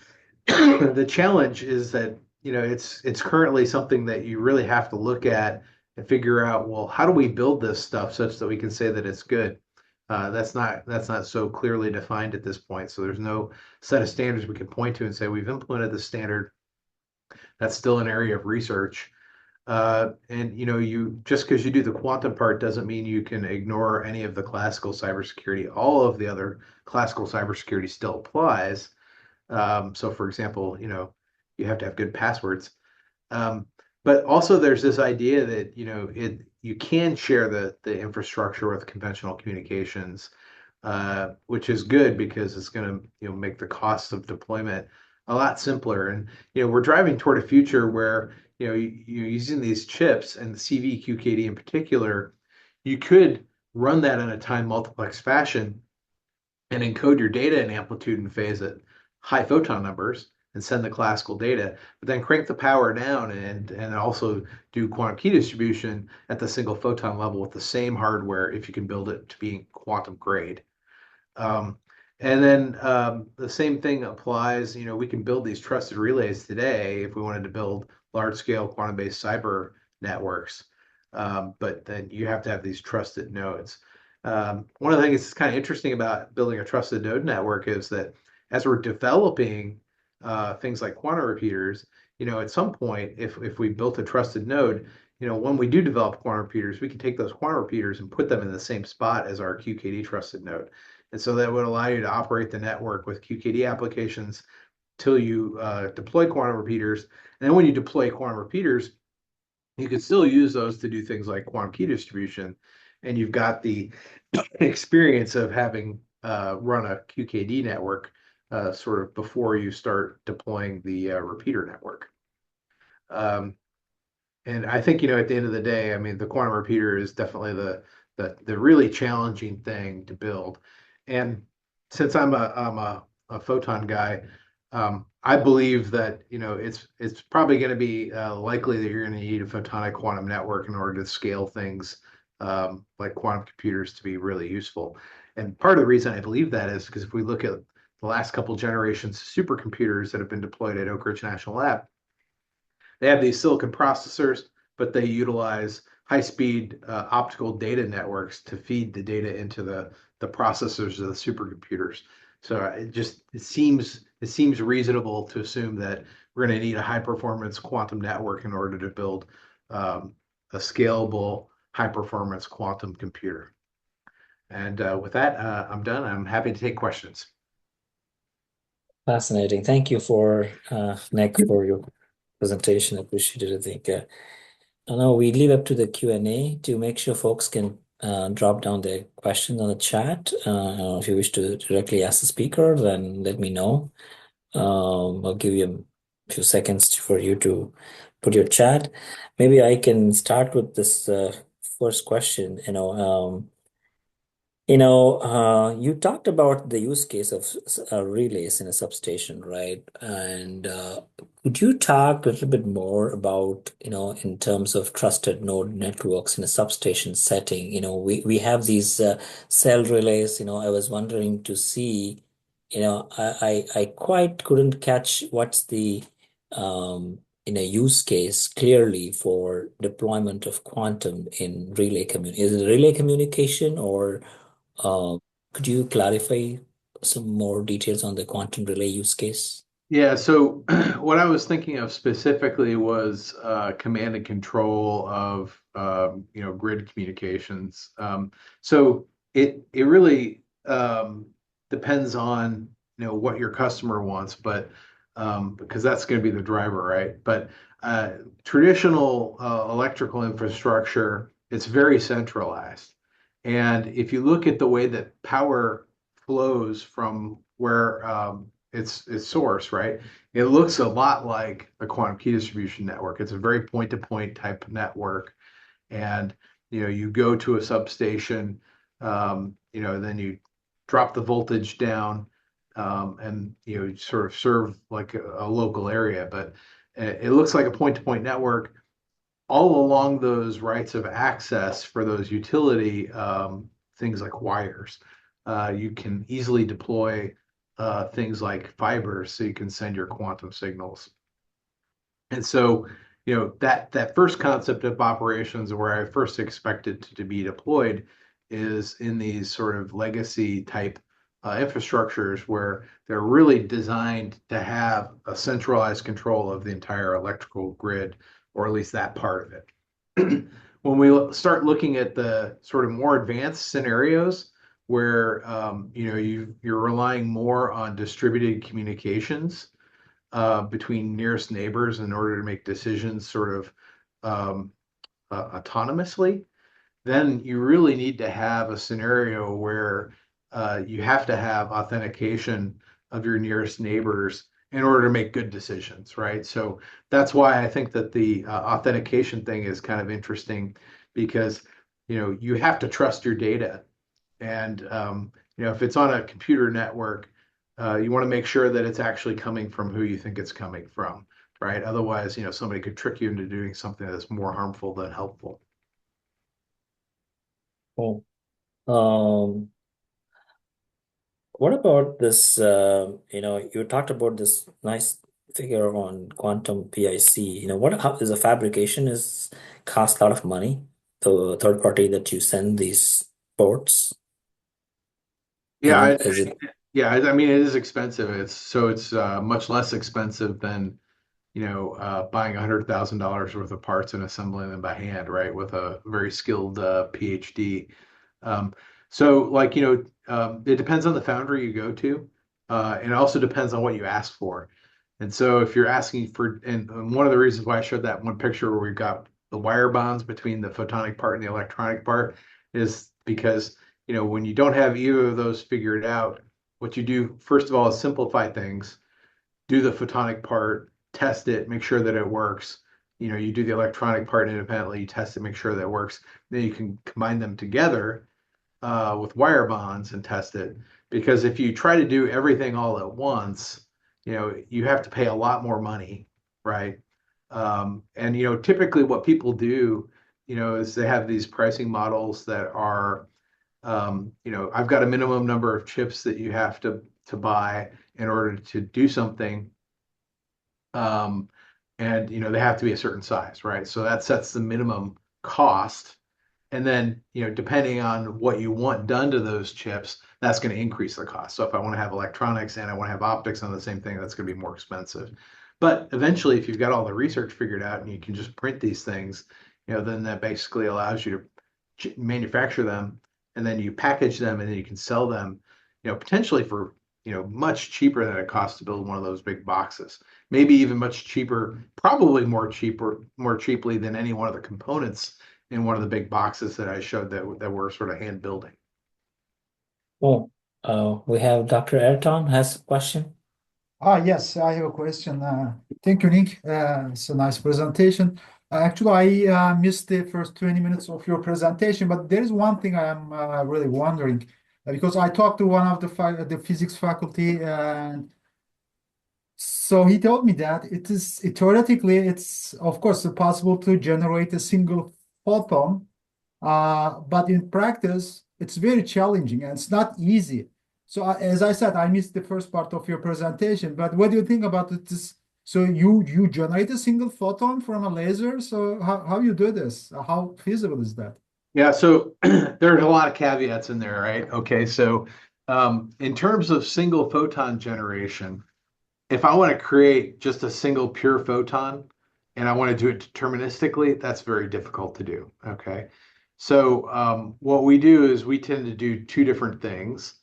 the challenge is that it's currently something that you really have to look at and figure out, well, how do we build this stuff such that we can say that it's good? That's not so clearly defined at this point. So there's no set of standards we can point to and say we've implemented the standard. That's still an area of research. And you just because you do the quantum part doesn't mean you can ignore any of the classical cybersecurity. All of the other classical cybersecurity still applies. So for example, you have to have good passwords. But also there's this idea that you can share the infrastructure with conventional communications, which is good because it's going to make the cost of deployment a lot simpler. And we're driving toward a future where you're using these chips and the CV-QKD in particular, you could run that in a time multiplex fashion and encode your data in amplitude and phase at high photon numbers and send the classical data, but then crank the power down and also do quantum key distribution at the single photon level with the same hardware if you can build it to be quantum grade. And then the same thing applies, we can build these trusted relays today if we wanted to build large-scale quantum-based cyber networks, but then you have to have these trusted nodes. One of the things that's kind of interesting about building a trusted node network is that as we're developing things like quantum repeaters, at some point, if we built a trusted node, when we do develop quantum repeaters, we can take those quantum repeaters and put them in the same spot as our QKD trusted node. And so that would allow you to operate the network with QKD applications till you deploy quantum repeaters. And then when you deploy quantum repeaters, you can still use those to do things like quantum key distribution. and you've got the experience of having run a QKD network sort of before you start deploying the repeater network. Um, and I think, at the end of the day, I mean, the quantum repeater is definitely the really challenging thing to build. And since I'm a photon guy, I believe that, it's probably going to be likely that you're going to need a photonic quantum network in order to scale things like quantum computers to be really useful. And part of the reason I believe that is because if we look at the last couple generations of supercomputers that have been deployed at Oak Ridge National Lab, they have these silicon processors, but they utilize high-speed optical data networks to feed the data into the processors of the supercomputers. So it seems reasonable to assume that we're going to need a high-performance quantum network in order to build a scalable high-performance quantum computer. And with that, I'm done. I'm happy to take questions. Fascinating. Thank you for Nick for your presentation. I appreciate it. I think I know we leave up to the Q&A to make sure folks can drop down their questions on the chat. If you wish to directly ask the speaker, then let me know. I'll give you a few seconds for you to put your chat. Maybe I can start with this first question. You talked about the use case of relays in a substation, right? And could you talk a little bit more about, in terms of trusted node networks in a substation setting? We have these cell relays. I was wondering to see, I quite couldn't catch what's the in a use case clearly for deployment of quantum in relay communication. Is it relay communication or uh, could you clarify some more details on the quantum relay use case? Yeah, so what I was thinking of specifically was command and control of grid communications. So it really depends on what your customer wants, but because that's going to be the driver, right? But traditional electrical infrastructure, it's very centralized. And if you look at the way that power flows from where its source, right? It looks a lot like a quantum key distribution network. It's a very point-to-point type network, and you go to a substation, then you drop the voltage down, and sort of serve like a local area. But it looks like a point-to-point network. All along those rights of access for those utility things like wires, you can easily deploy things like fibers so you can send your quantum signals. And so, that first concept of operations where I first expected to be deployed is in these sort of legacy type infrastructures where they're really designed to have a centralized control of the entire electrical grid, or at least that part of it. When we start looking at the sort of more advanced scenarios where you're relying more on distributed communications between nearest neighbors in order to make decisions sort of autonomously, then you really need to have a scenario where you have to have authentication of your nearest neighbors in order to make good decisions, right? So that's why I think that the authentication thing is kind of interesting because you have to trust your data, and if it's on a computer network, you want to make sure that it's actually coming from who you think it's coming from, right? Otherwise, somebody could trick you into doing something that's more harmful than helpful. Oh. Um, what about this? You talked about this nice figure on quantum PIC. How is the fabrication is cost a lot of money, the third party that you send these ports, Yeah, is it? yeah. I mean, it is expensive. It's much less expensive than buying $100,000 worth of parts and assembling them by hand, right? With a very skilled Ph.D. Um, so, like, it depends on the foundry you go to, and it also depends on what you ask for. And so, if you're asking for, and one of the reasons why I showed that one picture where we've got the wire bonds between the photonic part and the electronic part, is because, when you don't have either of those figured out, what you do, first of all, is simplify things, do the photonic part, test it, make sure that it works. You do the electronic part independently, you test it, make sure that it works. Then you can combine them together with wire bonds and test it. Because if you try to do everything all at once, you have to pay a lot more money, right? And typically what people do, is they have these pricing models that are, I've got a minimum number of chips that you have to buy in order to do something. Um, and they have to be a certain size, right? So that sets the minimum cost. And then, depending on what you want done to those chips, that's going to increase the cost. So if I want to have electronics and I want to have optics on the same thing, that's going to be more expensive. But eventually, if you've got all the research figured out and you can just print these things, then that basically allows you to manufacture them, and then you package them, and then you can sell them, potentially for, much cheaper than it costs to build one of those big boxes. Maybe even much cheaper, probably more cheaply than any one of the components in one of the big boxes that I showed that were sort of hand building. Oh, we have Dr. Ayrton has a question. Yes, I have a question. Thank you, Nick. It's a nice presentation. Actually, I missed the first 20 minutes of your presentation, but there is one thing I am really wondering because I talked to one of the physics faculty, and so he told me that theoretically it's of course possible to generate a single photon, but in practice it's very challenging and it's not easy. So as I said, I missed the first part of your presentation, but what do you think about this? So you generate a single photon from a laser. So how you do this? How feasible is that? Yeah, so there's a lot of caveats in there, right? Okay, so in terms of single photon generation, if I want to create just a single pure photon and I want to do it deterministically, that's very difficult to do. Okay. So what we do is we tend to do two different things.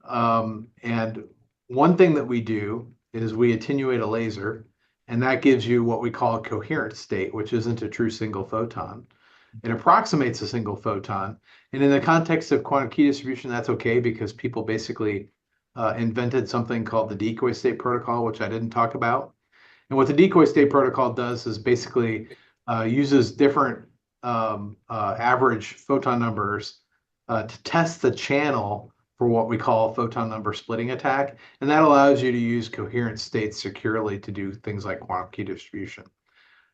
And one thing that we do is we attenuate a laser, and that gives you what we call a coherent state, which isn't a true single photon. It approximates a single photon. And in the context of quantum key distribution, that's okay because people basically invented something called the decoy state protocol, which I didn't talk about. And what the decoy state protocol does is basically uses different average photon numbers to test the channel for what we call a photon number splitting attack. And that allows you to use coherent states securely to do things like quantum key distribution.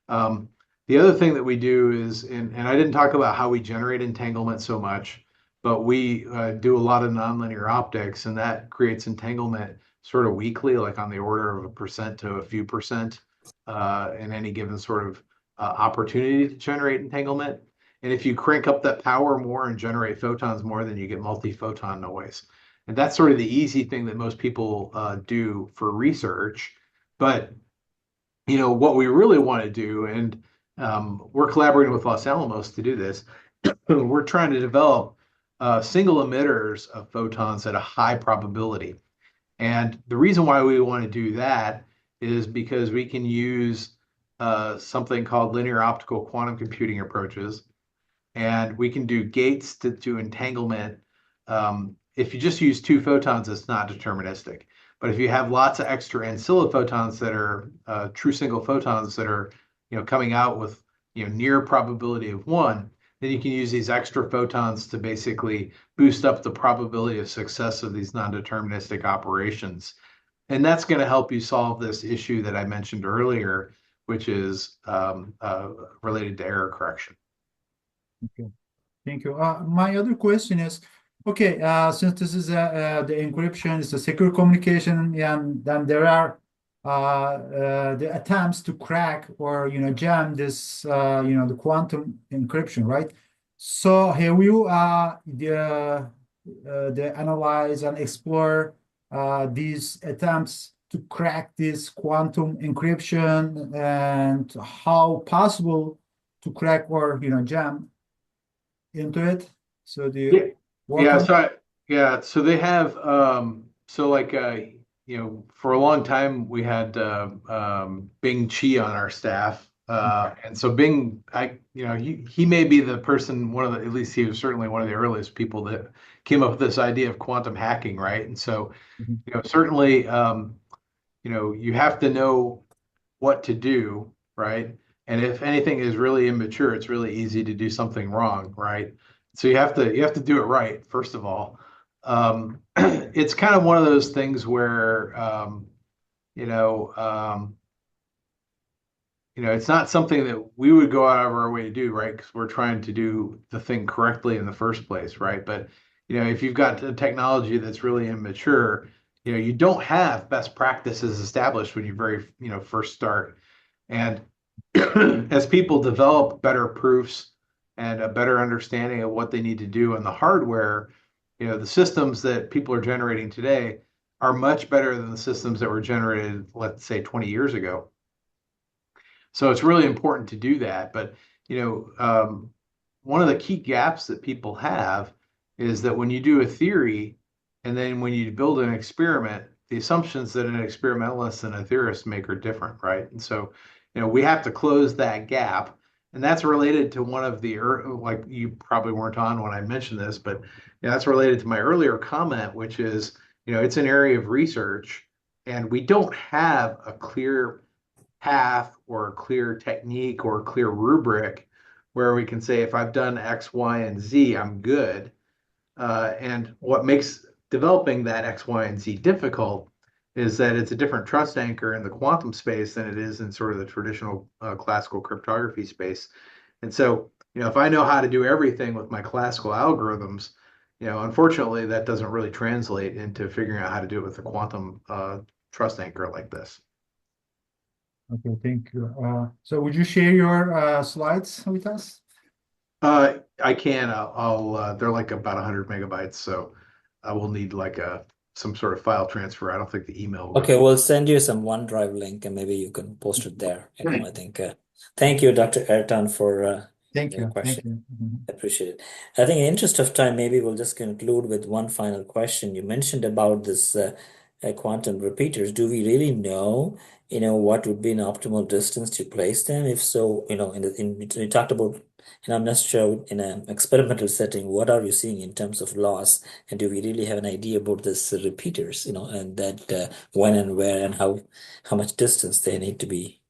The other thing that we do is, and I didn't talk about how we generate entanglement so much, but we do a lot of nonlinear optics, and that creates entanglement sort of weakly, like on the order of a percent to a few percent in any given sort of opportunity to generate entanglement. And if you crank up that power more and generate photons more, then you get multi-photon noise. And that's sort of the easy thing that most people do for research. But what we really want to do, and we're collaborating with Los Alamos to do this, we're trying to develop single emitters of photons at a high probability. And the reason why we want to do that is because we can use something called linear optical quantum computing approaches, and we can do gates to do entanglement. If you just use two photons, it's not deterministic. But if you have lots of extra ancilla photons that are true single photons that are coming out with near probability of one, then you can use these extra photons to basically boost up the probability of success of these non-deterministic operations. And that's going to help you solve this issue that I mentioned earlier, which is related to error correction. Okay. Thank you. My other question is, okay, since this is the encryption, it's a secure communication, and then there are the attempts to crack or jam this the quantum encryption, right? So have you the analyze and explore these attempts to crack this quantum encryption and how possible to crack or jam into it? So do you work on so they have for a long time we had Bing Chi on our staff, and so Bing, he may be the person, at least he was certainly one of the earliest people that came up with this idea of quantum hacking, right? And so, Mhm. certainly, you have to know what to do, right? And if anything is really immature, it's really easy to do something wrong, right? So you have to do it right, first of all. It's kind of one of those things where you know, um, it's not something that we would go out of our way to do, right? Because we're trying to do the thing correctly in the first place, right? But if you've got a technology that's really immature, you don't have best practices established when you very, first start. And as people develop better proofs and a better understanding of what they need to do on the hardware, the systems that people are generating today are much better than the systems that were generated, let's say, 20 years ago. So it's really important to do that. But, one of the key gaps that people have is that when you do a theory and then when you build an experiment, the assumptions that an experimentalist and a theorist make are different, right? And so, we have to close that gap. And that's related to one of the, like you probably weren't on when I mentioned this, but that's related to my earlier comment, which is, it's an area of research and we don't have a clear path or a clear technique or a clear rubric where we can say, if I've done X, Y, and Z, I'm good. And what makes developing that X, Y, and Z difficult is that it's a different trust anchor in the quantum space than it is in sort of the traditional classical cryptography space. And so, if I know how to do everything with my classical algorithms, unfortunately, that doesn't really translate into figuring out how to do it with a quantum trust anchor like this. Okay, thank you. So would you share your slides with us? I can. They're like about 100 megabytes, so I will need like some sort of file transfer. I don't think the email will go Okay, through. we'll send you some OneDrive link and maybe you can post it there. I think, thank you, Dr. Ayrton, for Thank your you. question. Thank you. Mhm. I appreciate it. I think in the interest of time, maybe we'll just conclude with one final question. You mentioned about this quantum repeaters. Do we really know, what would be an optimal distance to place them? If so, we talked about, and I'm not sure in an experimental setting, what are you seeing in terms of loss? And do we really have an idea about this repeaters, and that when and where and how much distance they need to be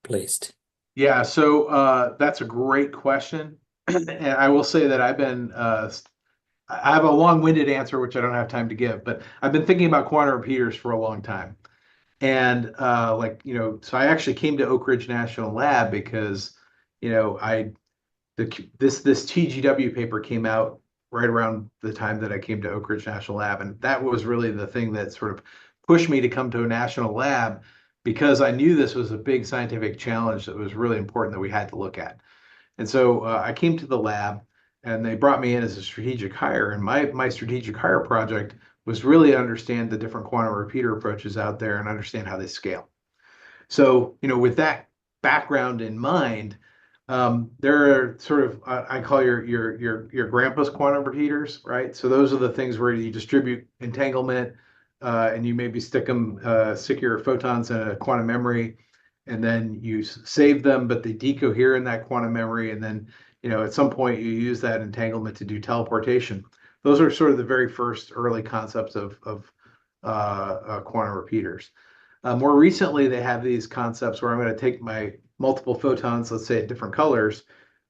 placed? Yeah, so that's a great question. And I will say that I have a long-winded answer, which I don't have time to give, but I've been thinking about quantum repeaters for a long time. And so I actually came to Oak Ridge National Lab because, this TGW paper came out right around the time that I came to Oak Ridge National Lab, and that was really the thing that sort of pushed me to come to a national lab because I knew this was a big scientific challenge that was really important that we had to look at. And so I came to the lab, and they brought me in as a strategic hire, and my strategic hire project was really to understand the different quantum repeater approaches out there and understand how they scale. So, with that background in mind, there are sort of I call your grandpa's quantum repeaters, right? So those are the things where you distribute entanglement, and you maybe stick your photons in a quantum memory, and then you save them, but they decohere in that quantum memory, and then at some point you use that entanglement to do teleportation. Those are sort of the very first early concepts of quantum repeaters. More recently, they have these concepts where I'm going to take my multiple photons, let's say at different colors,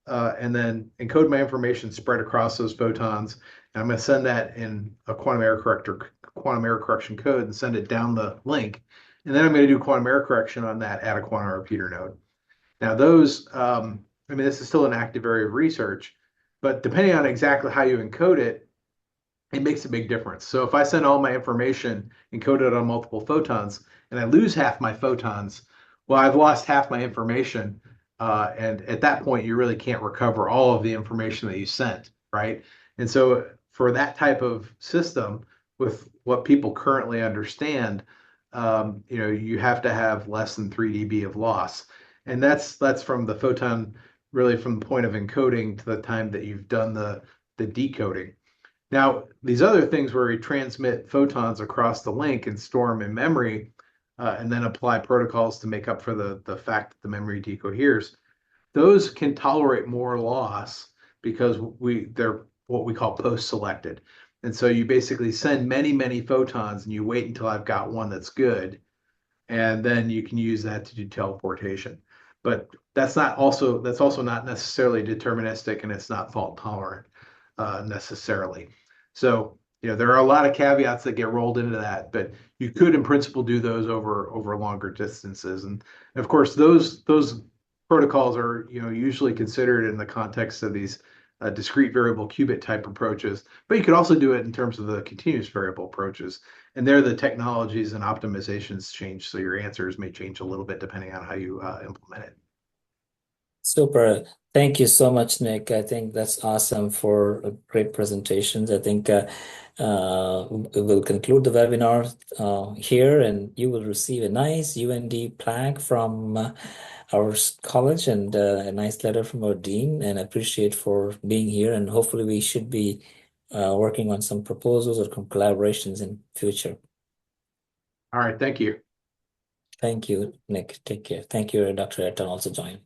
and then encode my information spread across those photons. And I'm going to send that in a quantum error correction code and send it down the link. And then I'm going to do quantum error correction on that at a quantum repeater node. Now, this is still an active area of research, but depending on exactly how you encode it, it makes a big difference. So if I send all my information encoded on multiple photons and I lose half my photons, well, I've lost half my information. And at that point, you really can't recover all of the information that you sent, right? And so for that type of system, with what people currently understand, you have to have less than 3 dB of loss. And that's from the photon, really from the point of encoding to the time that you've done the decoding. Now, these other things where we transmit photons across the link and store them in memory, and then apply protocols to make up for the fact that the memory decoheres, those can tolerate more loss because they're what we call post-selected. And so you basically send many, many photons and you wait until I've got one that's good, and then you can use that to do teleportation. But that's also not necessarily deterministic, and it's not fault tolerant necessarily. So there are a lot of caveats that get rolled into that, but you could in principle do those over longer distances. And of course those protocols are usually considered in the context of these discrete variable qubit type approaches, but you could also do it in terms of the continuous variable approaches. And there the technologies and optimizations change, so your answers may change a little bit depending on how you implement it. Super. Thank you so much, Nick. I think that's awesome for great presentations. I think we'll conclude the webinar here, and you will receive a nice UND plaque from our college and a nice letter from our dean. And I appreciate for being here. And hopefully we should be working on some proposals or collaborations in future. All right. Thank you. Thank you, Nick. Take care. Thank you, Dr. Etton, also joined.